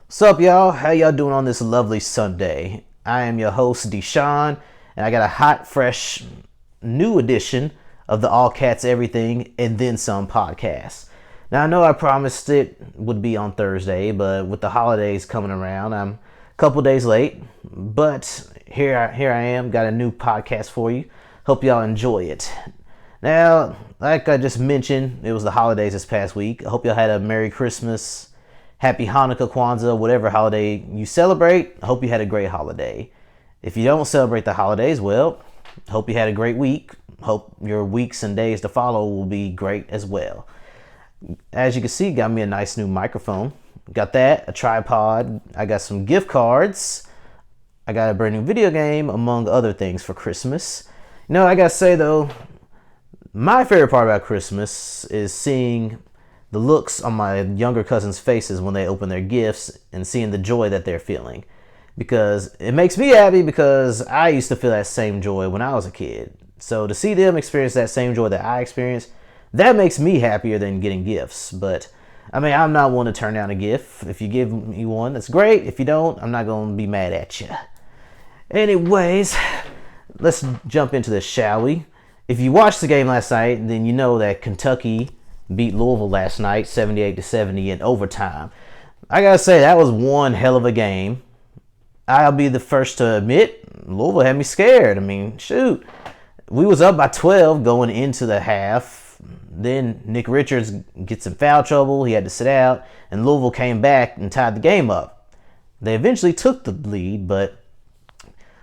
What's up, y'all? How y'all doing on this lovely Sunday? I am your host, Deshaun, and I got a hot, fresh, new edition of the All Cats Everything and Then Some podcast. Now, I know I promised it would be on Thursday, but with the holidays coming around, I'm a couple days late. But here I am, got a new podcast for you. Hope y'all enjoy it. Now, like I just mentioned, it was the holidays this past week. I hope y'all had a Merry Christmas, Happy Hanukkah, Kwanzaa, whatever holiday you celebrate. I hope you had a great holiday. If you don't celebrate the holidays, well, hope you had a great week. Hope your weeks and days to follow will be great as well. As you can see, got me a nice new microphone. Got that, a tripod. I got some gift cards. I got a brand new video game, among other things, for Christmas. You know, I gotta say though, my favorite part about Christmas is seeing the looks on my younger cousins' faces when they open their gifts and seeing the joy that they're feeling. Because it makes me happy because I used to feel that same joy when I was a kid. So to see them experience that same joy that I experienced, that makes me happier than getting gifts. But I mean, I'm not one to turn down a gift. If you give me one, that's great. If you don't, I'm not going to be mad at you. Anyways, let's jump into this, shall we? If you watched the game last night, then you know that Kentucky beat Louisville last night 78-70 in overtime. I gotta say, that was one hell of a game. I'll be the first to admit, Louisville had me scared. I mean, shoot, we was up by 12 going into the half. Then Nick Richards gets in foul trouble. He had to sit out, and Louisville came back and tied the game up. They eventually took the lead, but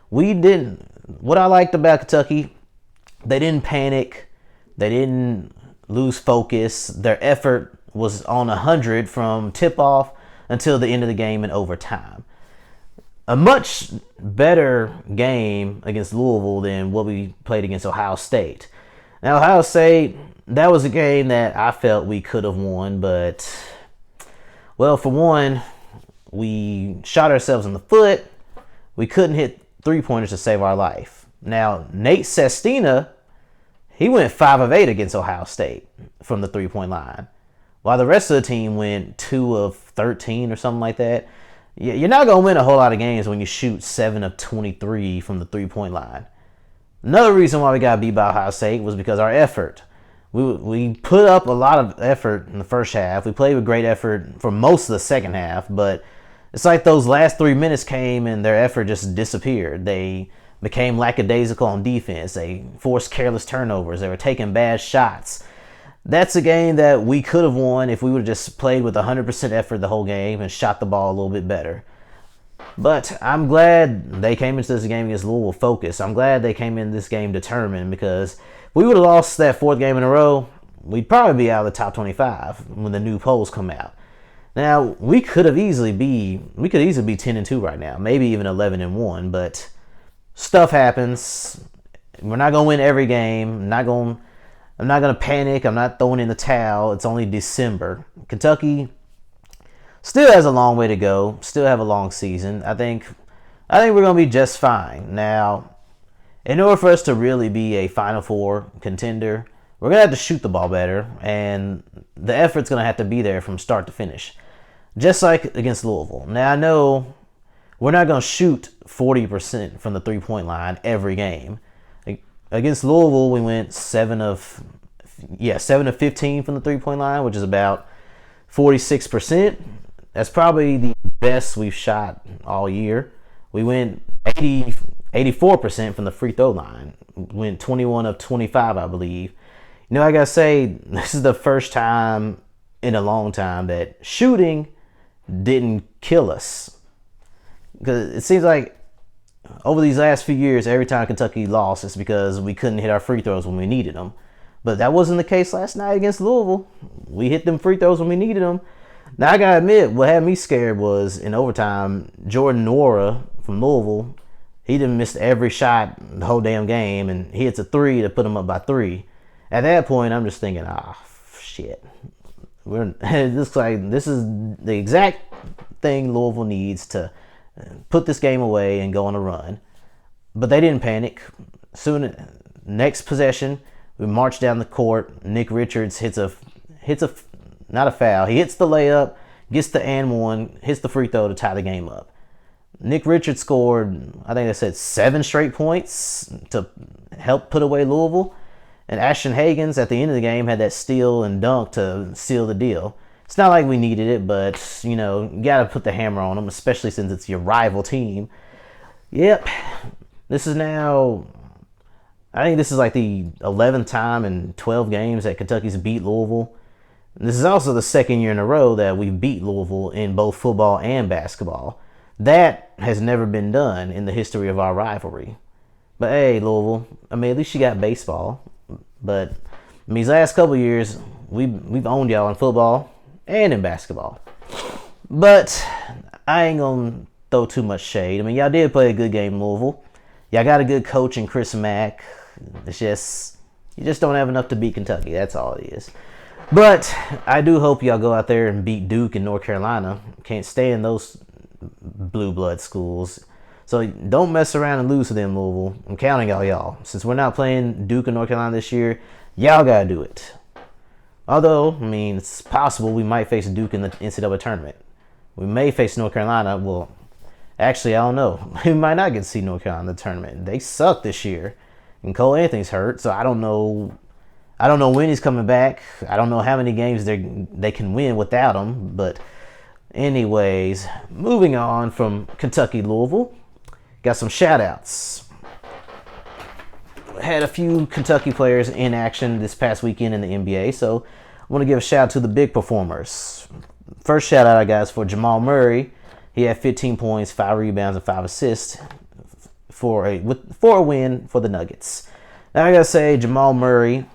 we didn't. What I liked about Kentucky, they didn't panic. They didn't lose focus. Their effort was on 100 from tip-off until the end of the game in overtime. A much better game against Louisville than what we played against Ohio State. Now, Ohio State, that was a game that I felt we could have won, but, well, for one, we shot ourselves in the foot. We couldn't hit three-pointers to save our life. Now, Nate Sestina, he went 5 of 8 against Ohio State from the three-point line, while the rest of the team went 2 of 13 or something like that. You're not going to win a whole lot of games when you shoot 7 of 23 from the three-point line. Another reason why we got beat by Ohio State was because our effort. We put up a lot of effort in the first half. We played with great effort for most of the second half, but it's like those last 3 minutes came and their effort just disappeared. They became lackadaisical on defense. They forced careless turnovers. They were taking bad shots. That's a game that we could have won if we would have just played with 100% effort the whole game and shot the ball a little bit better. But I'm glad they came into this game against Louisville focused. I'm glad they came in this game determined, because if we would have lost that fourth game in a row, we'd probably be out of the top 25 when the new polls come out. Now, we could easily be 10-2 right now, maybe even 11-1, but stuff happens. We're not going to win every game. I'm not going to panic. I'm not throwing in the towel. It's only December. Kentucky still has a long way to go. Still have a long season. I think we're going to be just fine. Now, in order for us to really be a Final Four contender, we're going to have to shoot the ball better, and the effort's going to have to be there from start to finish, just like against Louisville. Now, I know we're not going to shoot 40% from the three-point line every game. Against Louisville, we went 7 of 15 from the three-point line, which is about 46%. That's probably the best we've shot all year. We went 84% from the free throw line. We went 21 of 25, I believe. You know, I gotta say, this is the first time in a long time that shooting didn't kill us. Because it seems like over these last few years, every time Kentucky lost, it's because we couldn't hit our free throws when we needed them. But that wasn't the case last night against Louisville. We hit them free throws when we needed them. Now, I gotta admit, what had me scared was in overtime, Jordan Nwora from Louisville, he done missed every shot the whole damn game, and he hits a 3 to put him up by 3. At that point, I'm just thinking, shit. It looks like this is the exact thing Louisville needs to put this game away and go on a run. But they didn't panic. Soon, next possession, we marched down the court. Nick Richards hits a not a foul. He hits the layup, gets the and one, hits the free throw to tie the game up. Nick Richards scored, I think they said 7 straight points to help put away Louisville. And Ashton Hagans at the end of the game had that steal and dunk to seal the deal. It's not like we needed it, but, you got to put the hammer on them, especially since it's your rival team. Yep. This is now, I think this is like the 11th time in 12 games that Kentucky's beat Louisville. This is also the second year in a row that we beat Louisville in both football and basketball. That has never been done in the history of our rivalry. But hey, Louisville, at least you got baseball. But these last couple years, we've owned y'all in football and in basketball. But I ain't gonna throw too much shade. Y'all did play a good game in Louisville. Y'all got a good coach in Chris Mack. It's just, you just don't have enough to beat Kentucky. That's all it is. But I do hope y'all go out there and beat Duke and North Carolina. Can't stand those blue blood schools. So don't mess around and lose to them, Louisville. I'm counting on y'all. Since we're not playing Duke and North Carolina this year, y'all got to do it. Although, it's possible we might face Duke in the NCAA tournament. We may face North Carolina. Well, actually, I don't know. We might not get to see North Carolina in the tournament. They suck this year. And Cole Anthony's hurt, so I don't know when he's coming back. I don't know how many games they can win without him. But anyways, moving on from Kentucky, Louisville. Got some shout-outs. Had a few Kentucky players in action this past weekend in the NBA, so I want to give a shout-out to the big performers. First shout-out I got is for Jamal Murray. He had 15 points, 5 rebounds, and 5 assists for a win for the Nuggets. Now I got to say, Jamal Murray,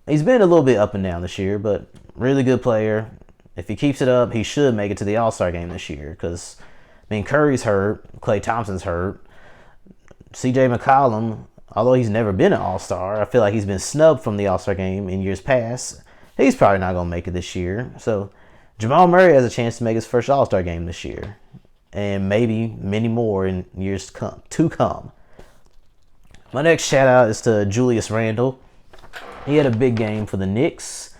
he's been a little bit up and down this year, but really good player. If he keeps it up, he should make it to the All-Star game this year because Curry's hurt, Klay Thompson's hurt. C.J. McCollum, although he's never been an All-Star, I feel like he's been snubbed from the All-Star game in years past. He's probably not going to make it this year. So Jamal Murray has a chance to make his first All-Star game this year. And maybe many more in years to come. My next shout-out is to Julius Randle. He had a big game for the Knicks.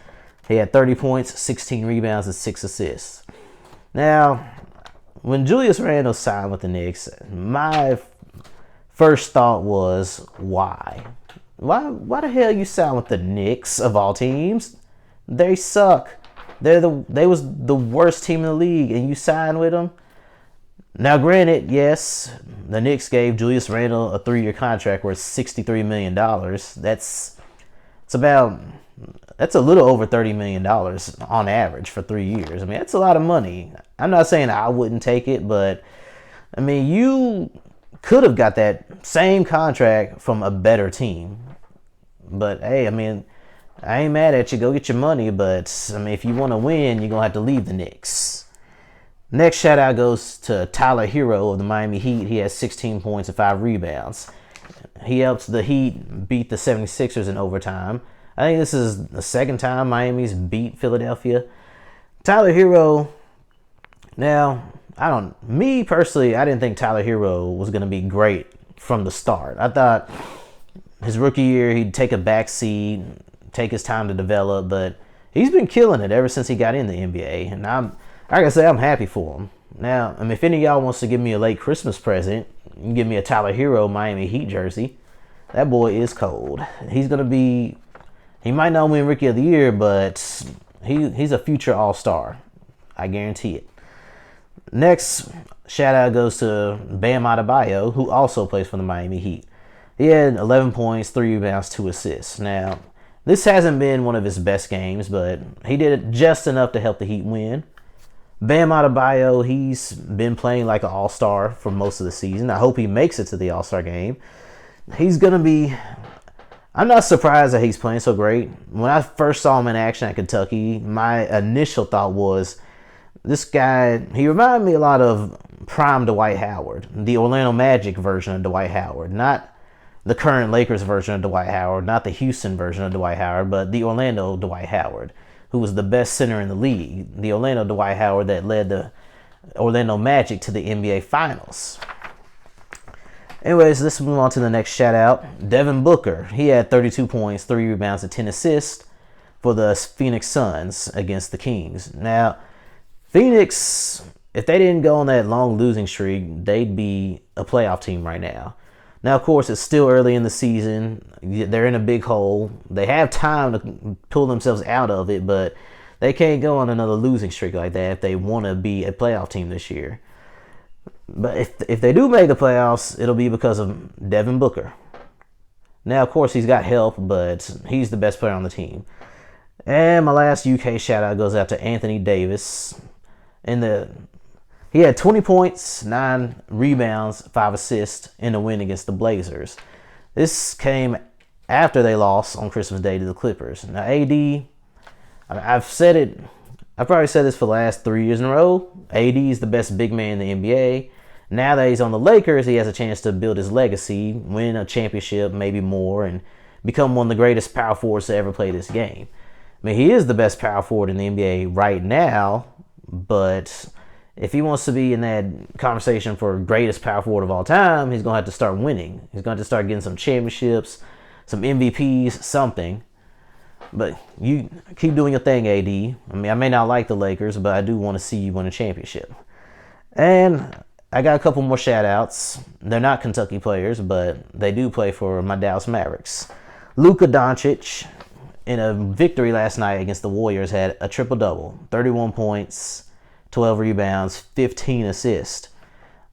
He had 30 points, 16 rebounds, and 6 assists. Now, when Julius Randle signed with the Knicks, my first thought was, why? Why the hell you signed with the Knicks of all teams? They suck. They was the worst team in the league, and you signed with them? Now, granted, yes, the Knicks gave Julius Randle a 3-year contract worth $63 million. That's a little over $30 million on average for 3 years. That's a lot of money. I'm not saying I wouldn't take it, but you could have got that same contract from a better team. But hey, I ain't mad at you. Go get your money, but if you want to win, you're gonna have to leave the Knicks. Next shout out goes to Tyler Hero of the Miami Heat. He has 16 points and 5 rebounds. He helps the Heat beat the 76ers in overtime. I think this is the second time Miami's beat Philadelphia. Tyler Hero, now, me personally, I didn't think Tyler Hero was going to be great from the start. I thought his rookie year, he'd take a back seat, take his time to develop, but he's been killing it ever since he got in the NBA. And I gotta say, I'm happy for him. Now, if any of y'all wants to give me a late Christmas present, you can give me a Tyler Hero Miami Heat jersey. That boy is cold. He might not win Rookie of the Year, but he's a future All-Star. I guarantee it. Next shout out goes to Bam Adebayo, who also plays for the Miami Heat. He had 11 points, 3 rebounds, 2 assists. Now, this hasn't been one of his best games, but he did it just enough to help the Heat win. Bam Adebayo, he's been playing like an all-star for most of the season. I hope he makes it to the all-star game. I'm not surprised that he's playing so great. When I first saw him in action at Kentucky, my initial thought was, this guy, he reminded me a lot of prime Dwight Howard, the Orlando Magic version of Dwight Howard, not the current Lakers version of Dwight Howard, not the Houston version of Dwight Howard, but the Orlando Dwight Howard, who was the best center in the league. The Orlando Dwight Howard that led the Orlando Magic to the NBA Finals. Anyways, let's move on to the next shout out. Devin Booker. He had 32 points, 3 rebounds, and 10 assists for the Phoenix Suns against the Kings. Now, Phoenix, if they didn't go on that long losing streak, they'd be a playoff team right now. Now, of course, it's still early in the season. They're in a big hole. They have time to pull themselves out of it, but they can't go on another losing streak like that if they want to be a playoff team this year. But if they do make the playoffs, it'll be because of Devin Booker. Now, of course, he's got help, but he's the best player on the team. And my last UK shout-out goes out to Anthony Davis. He had 20 points, 9 rebounds, 5 assists in the win against the Blazers. This came after they lost on Christmas Day to the Clippers. Now, AD, I've probably said this for the last 3 years in a row. AD is the best big man in the NBA. Now that he's on the Lakers, he has a chance to build his legacy, win a championship, maybe more, and become one of the greatest power forwards to ever play this game. I mean, he is the best power forward in the NBA right now, but if he wants to be in that conversation for greatest power forward of all time, he's going to have to start winning. He's going to have to start getting some championships, some MVPs, something. But you keep doing your thing, AD. I mean, I may not like the Lakers, but I do want to see you win a championship. And I got a couple more shout-outs. They're not Kentucky players, but they do play for my Dallas Mavericks. Luka Doncic, in a victory last night against the Warriors, had a triple-double. 31 points, 12 rebounds, 15 assists.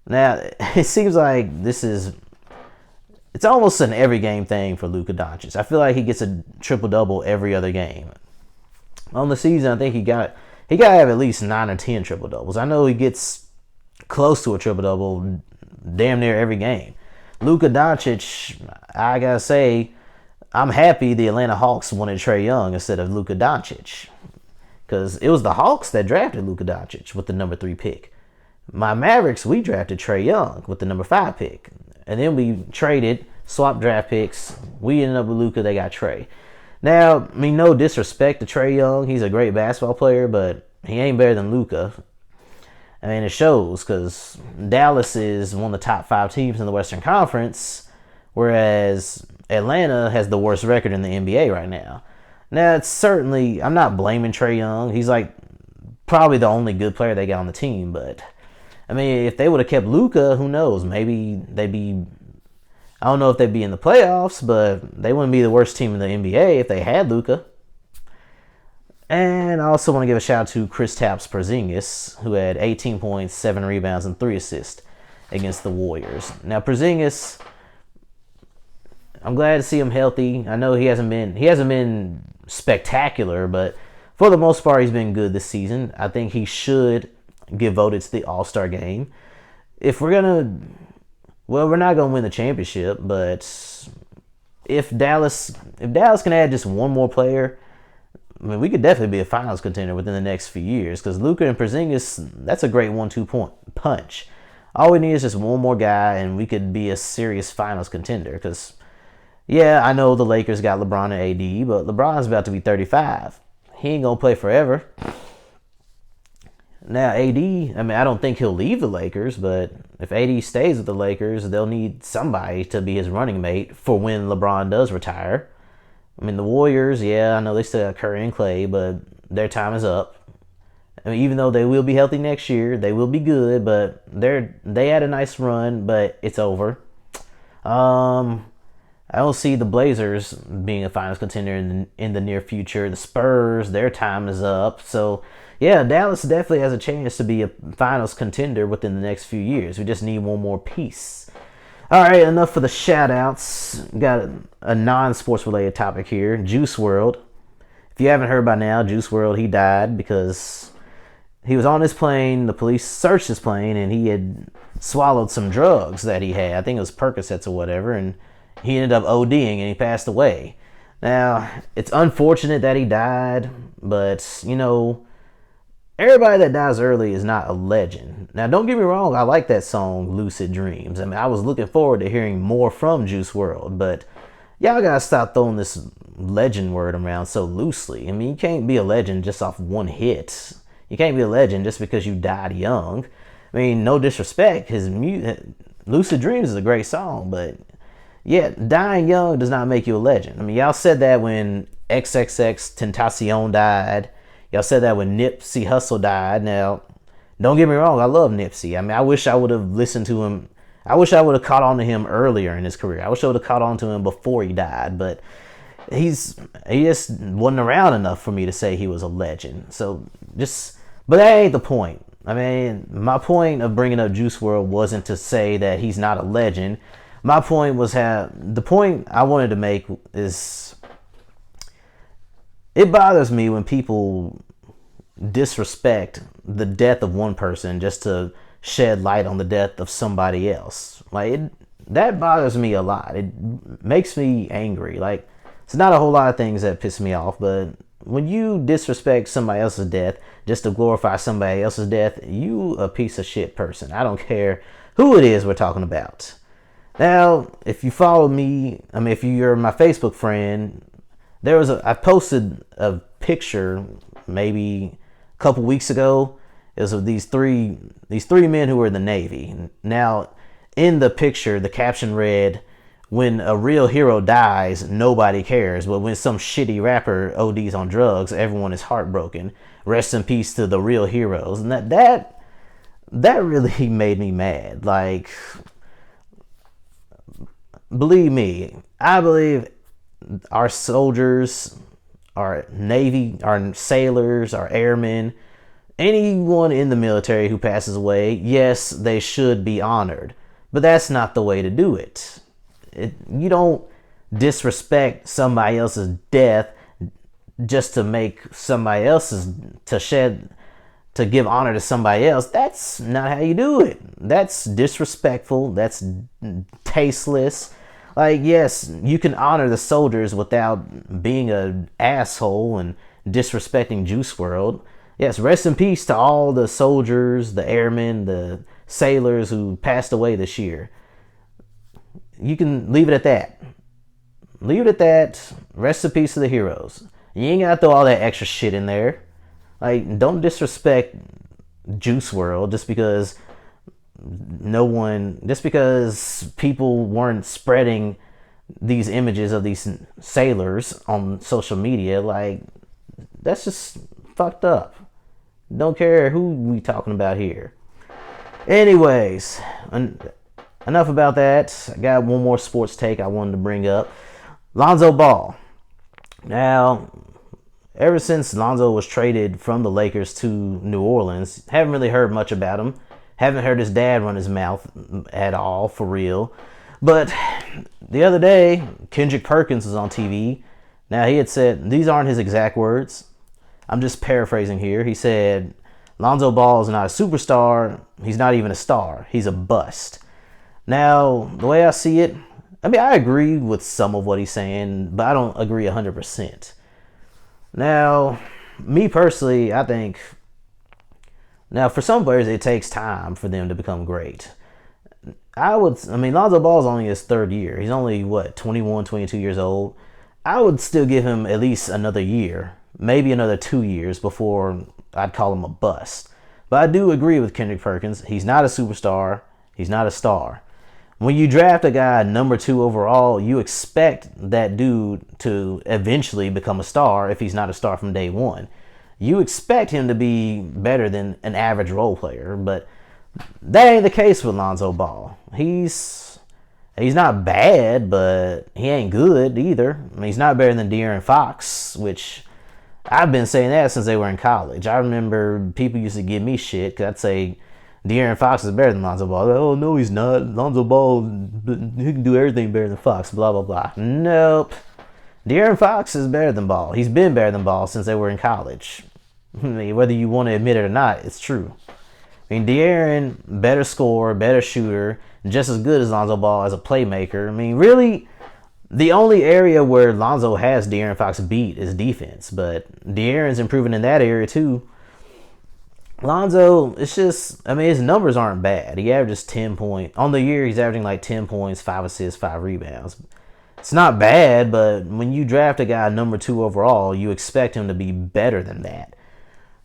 Now, it seems like it's almost an every game thing for Luka Doncic. I feel like he gets a triple-double every other game. On the season, I think he got to have at least 9 or 10 triple-doubles. I know he gets close to a triple-double damn near every game. Luka Doncic, I got to say, I'm happy the Atlanta Hawks wanted Trae Young instead of Luka Doncic. Because it was the Hawks that drafted Luka Doncic with the number 3 pick. My Mavericks, we drafted Trae Young with the number 5 pick. And then we swapped draft picks. We ended up with Luka, they got Trae. Now, I mean, no disrespect to Trae Young. He's a great basketball player, but he ain't better than Luka. I mean, it shows because Dallas is one of the top 5 teams in the Western Conference, whereas Atlanta has the worst record in the NBA right now. Now, it's certainly, I'm not blaming Trae Young. He's like probably the only good player they got on the team. But, I mean, if they would have kept Luka, who knows? Maybe I don't know if they'd be in the playoffs, but they wouldn't be the worst team in the NBA if they had Luka. And I also want to give a shout out to Kristaps Porzingis, who had 18 points, 7 rebounds, and 3 assists against the Warriors. Now, Porzingis, I'm glad to see him healthy. I know he hasn't been spectacular, but for the most part, he's been good this season. I think he should get voted to the All-Star game. We're not gonna win the championship, but if Dallas can add just one more player, I mean, we could definitely be a finals contender within the next few years. Because Luka and Porzingis, that's a great 1-2 punch. All we need is just one more guy, and we could be a serious finals contender. Because, yeah, I know the Lakers got LeBron and AD, but LeBron's about to be 35. He ain't gonna play forever. Now, AD, I mean, I don't think he'll leave the Lakers, but if AD stays with the Lakers, they'll need somebody to be his running mate for when LeBron does retire. I mean, the Warriors, yeah, I know they still got Curry and Clay, but their time is up. I mean, even though they will be healthy next year, they will be good, but they had a nice run, but it's over. I don't see the Blazers being a finals contender in the near future. The Spurs, their time is up. So, yeah, Dallas definitely has a chance to be a finals contender within the next few years. We just need one more piece. All right, enough for the shout-outs. Got a non-sports related topic here. Juice WRLD. If you haven't heard by now, Juice WRLD, he died because he was on his plane. The police searched his plane, and he had swallowed some drugs that he had. I think it was Percocets or whatever, and he ended up ODing, and he passed away. Now, it's unfortunate that he died, but, you know, everybody that dies early is not a legend. Now, don't get me wrong, I like that song, Lucid Dreams. I mean, I was looking forward to hearing more from Juice WRLD, but y'all gotta stop throwing this legend word around so loosely. I mean, you can't be a legend just off one hit. You can't be a legend just because you died young. I mean, no disrespect, Lucid Dreams is a great song, but yeah, dying young does not make you a legend. I mean, y'all said that when XXX Tentacion died. Y'all said that when Nipsey Hussle died. Now, don't get me wrong, I love Nipsey. I mean, I wish I would have listened to him. I wish I would have caught on to him earlier in his career. I wish I would have caught on to him before he died. But he just wasn't around enough for me to say he was a legend. But that ain't the point. I mean, my point of bringing up Juice WRLD wasn't to say that he's not a legend. My point was the point I wanted to make is, it bothers me when people disrespect the death of one person just to shed light on the death of somebody else. That bothers me a lot. It makes me angry. It's not a whole lot of things that piss me off, but when you disrespect somebody else's death just to glorify somebody else's death, you a piece of shit person. I don't care who it is we're talking about. Now, if you follow me, if you're my Facebook friend, I posted a picture maybe a couple weeks ago. It was of these three men who were in the Navy. Now, in the picture, the caption read, "When a real hero dies, nobody cares. But when some shitty rapper ODs on drugs, everyone is heartbroken. Rest in peace to the real heroes." And that really made me mad. Believe me, I believe our soldiers, our Navy, our sailors, our airmen, anyone in the military who passes away, yes, they should be honored. But that's not the way to do it. You don't disrespect somebody else's death just to make somebody else's, to give honor to somebody else. That's not how you do it. That's disrespectful. That's tasteless. Yes, you can honor the soldiers without being an asshole and disrespecting Juice WRLD. Yes, rest in peace to all the soldiers, the airmen, the sailors who passed away this year. You can leave it at that. Leave it at that. Rest in peace to the heroes. You ain't gotta throw all that extra shit in there. Don't disrespect Juice WRLD just because people weren't spreading these images of these sailors on social media. That's just fucked up. Don't care who we talking about here. Anyways, enough about that. I got one more sports take I wanted to bring up. Lonzo Ball. Now, ever since Lonzo was traded from the Lakers to New Orleans, haven't really heard much about him. Haven't heard his dad run his mouth at all, for real. But the other day, Kendrick Perkins was on TV. Now, he had said, these aren't his exact words. I'm just paraphrasing here. He said, Lonzo Ball is not a superstar. He's not even a star. He's a bust. Now, the way I see it, I agree with some of what he's saying, but I don't agree 100%. Now, me personally, I think, for some players, it takes time for them to become great. Lonzo Ball is only his third year. He's only, 21, 22 years old. I would still give him at least another year, maybe another 2 years before I'd call him a bust. But I do agree with Kendrick Perkins. He's not a superstar. He's not a star. When you draft a guy number 2 overall, you expect that dude to eventually become a star if he's not a star from day one. You expect him to be better than an average role player, but that ain't the case with Lonzo Ball. He's not bad, but he ain't good either. He's not better than De'Aaron Fox, which I've been saying that since they were in college. I remember people used to give me shit because I'd say De'Aaron Fox is better than Lonzo Ball. Oh, no, he's not. Lonzo Ball, he can do everything better than Fox, blah, blah, blah. Nope. De'Aaron Fox is better than Ball. He's been better than Ball since they were in college. Whether you want to admit it or not, it's true. De'Aaron, better scorer, better shooter, just as good as Lonzo Ball as a playmaker. Really, the only area where Lonzo has De'Aaron Fox beat is defense, but De'Aaron's improving in that area too. Lonzo, it's just, his numbers aren't bad. He averages 10 points. On the year, he's averaging 10 points, 5 assists, 5 rebounds. It's not bad, but when you draft a guy number 2 overall, you expect him to be better than that.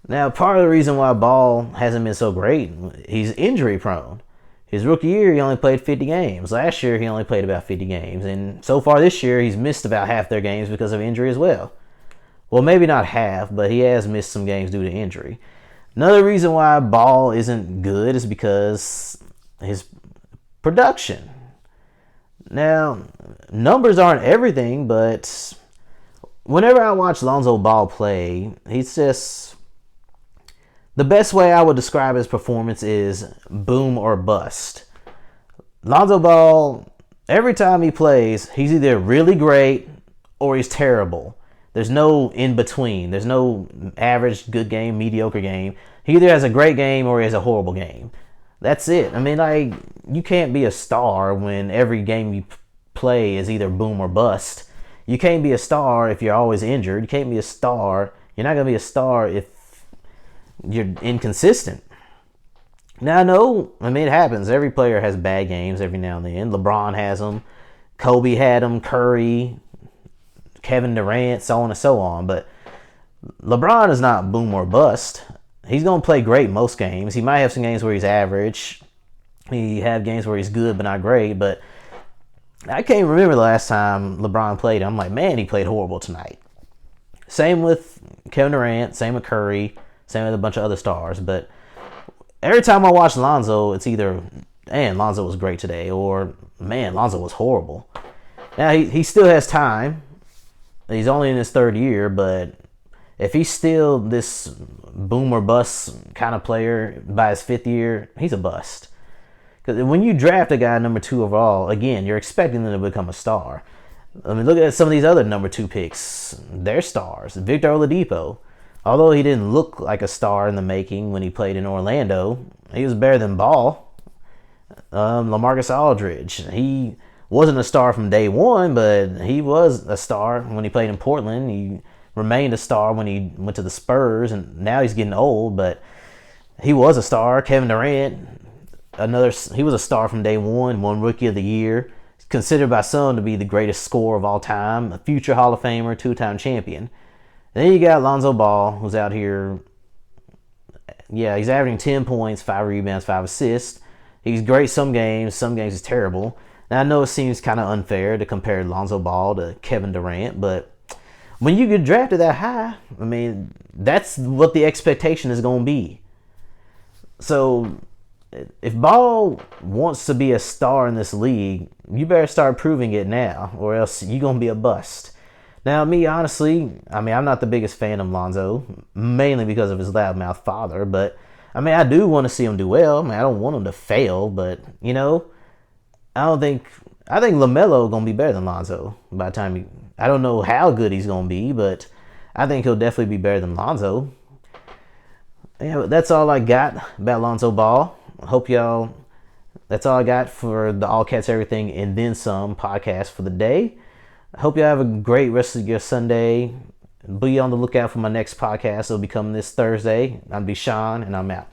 Now, part of the reason why Ball hasn't been so great, he's injury prone. His rookie year, he only played 50 games. Last year, he only played about 50 games. And so far this year, he's missed about half their games because of injury as well. Well, maybe not half, but he has missed some games due to injury. Another reason why Ball isn't good is because his production. Now, numbers aren't everything, but whenever I watch Lonzo Ball play, he's just... The best way I would describe his performance is boom or bust. Lonzo Ball, every time he plays, he's either really great or he's terrible. There's no in between. There's no average, good game, mediocre game. He either has a great game or he has a horrible game. That's it. I mean, like, you can't be a star when every game you play is either boom or bust. You can't be a star if you're always injured. You can't be a star. You're not going to be a star if you're inconsistent. Now, I mean, it happens. Every player has bad games every now and then. LeBron has them. Kobe had them. Curry, Kevin Durant, so on and so on. But LeBron is not boom or bust. He's going to play great most games. He might have some games where he's average. He have games where he's good but not great. But I can't remember the last time LeBron played. I'm like, man, he played horrible tonight. Same with Kevin Durant. Same with Curry. Same with a bunch of other stars. But every time I watch Lonzo, it's either, man, Lonzo was great today, or, man, Lonzo was horrible. Now, he still has time. He's only in his third year, but if he's still this boom or bust kind of player by his fifth year, he's a bust. Because when you draft a guy number 2 overall, again, you're expecting them to become a star. I mean, look at some of these other number 2 picks. They're stars. Victor Oladipo. Although he didn't look like a star in the making when he played in Orlando, he was better than Ball. LaMarcus Aldridge. He wasn't a star from day one, but he was a star when he played in Portland. He remained a star when he went to the Spurs, and now he's getting old, but he was a star. Kevin Durant, he was a star from day one, won Rookie of the Year. Considered by some to be the greatest scorer of all time, a future Hall of Famer, 2-time champion. Then you got Lonzo Ball, who's out here. Yeah, he's averaging 10 points, 5 rebounds, 5 assists. He's great some games he's terrible. Now, I know it seems kind of unfair to compare Lonzo Ball to Kevin Durant, but when you get drafted that high, I mean, that's what the expectation is going to be. So, if Ball wants to be a star in this league, you better start proving it now, or else you're going to be a bust. Now, me, honestly, I mean, I'm not the biggest fan of Lonzo, mainly because of his loudmouth father, but, I mean, I do want to see him do well. I mean, I don't want him to fail, but, I think LaMelo going to be better than Lonzo by the time I don't know how good he's going to be, but I think he'll definitely be better than Lonzo. Yeah, but that's all I got about Lonzo Ball. I hope y'all, that's all I got for the All Cats Everything and Then Some podcast for the day. I hope you have a great rest of your Sunday. Be on the lookout for my next podcast. It'll be coming this Thursday. I'm Deshaun, and I'm out.